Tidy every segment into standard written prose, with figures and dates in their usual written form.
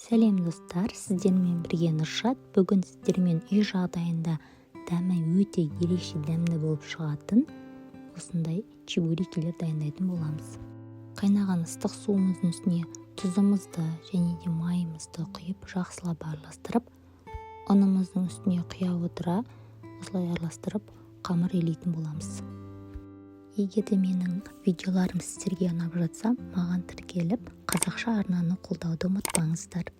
Сәлем достар, сіздермен бірге Нұршат. Бүгін сіздермен үй жағдайында дәмі өте ерекше дәмді болып шығатын осындай чебурекілер дайындайтын боламыз. Қайнаған ыстық суымыздың үстіне тұзымызды және де майымызды құйып жақсылап араластырып, ұнымыздың үстіне құя отыра осылай араластырып қамыр илейтін боламыз. Егер де менің видеоларым сіздерге ұнап жатса, маған тіркеліп қазақша арнаны қолдауды ұмытпаңыздар.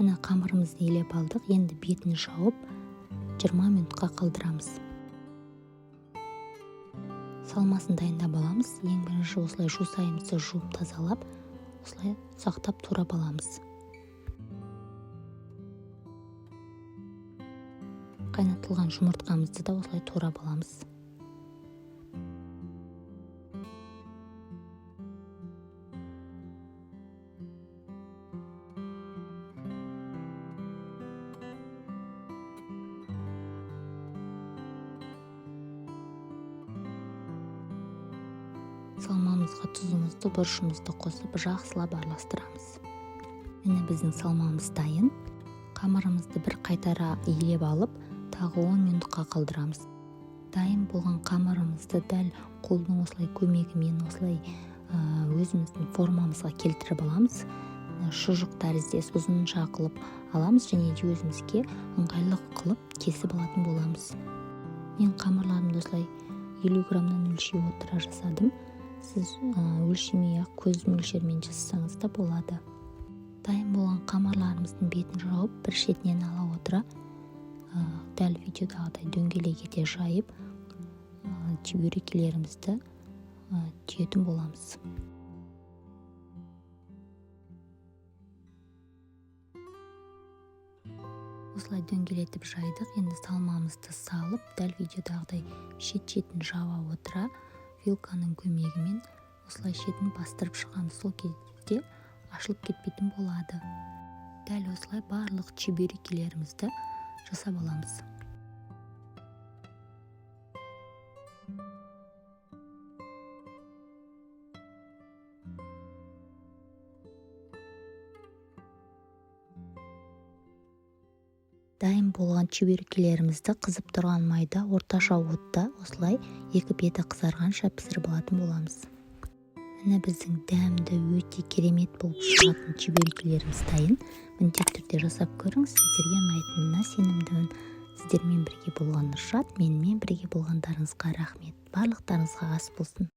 Мына қамырымызды илеп алдық. Енді бетін жауып 20 минутқа қалдырамыз. Салмасын дайындап аламыз. Ең бірінші осылай жусайымызды жуып тазалап, осылай сақтап турап аламыз. Қайнатылған жұмыртқамызды да осылай турап аламыз. Салмамызға тұзымызды, бұрышымызды қосып жақсылап араластырамыз. Міне біздің салмамыз дайын. Қамырымызды бір қайтара илеп алып, тағы 10 минутқа қалдырамыз. Дайын болған қамырымызды дәл қолдың осылай көмегімен осылай өзіміздің формамызға келтіріп аламыз. Шұжық тәріздес ұзынша қылып аламыз және де өзімізге ыңғайлы қылып кесіп алатын боламыз. Мен қамырларымды осылай 50 граммнан өлшей отыра жасадым. Сіз өлшемей-ақ көз мөлшермен жасасаңыз да болады. Дайын болған қамырларымыздың бетін жауып, бір шетінен ала отыра, дәл видеодағыдай дөңгелек ете жайып, чебурекілерімізді түйетін боламыз. Осылай дөңгелетіп жайдық. Енді салмамызды салып, дәл видеодағыдай шет-шетін жава отыра, вилканың көмегімен осылай шетін бастырып шығамыз. Сол кезде ашылып кетпейтін болады. Дәл осылай барлық чебурекілерімізді жасап аламыз. Дайын болған чебурекілерімізді қызып тұрған майда орташа отта осылай екі беті қызарғанша пісіріп алатын боламыз. Міне біздің дәмді өте керемет болып шығатын чебурекілеріміз дайын. Міндетті түрде жасап көріңіз, сіздерге ұнайтынына сенімдімін. Сіздермен бірге болған Нұршат, менімен бірге болғандарыңызға рахмет. Барлықтарыңызға ас болсын.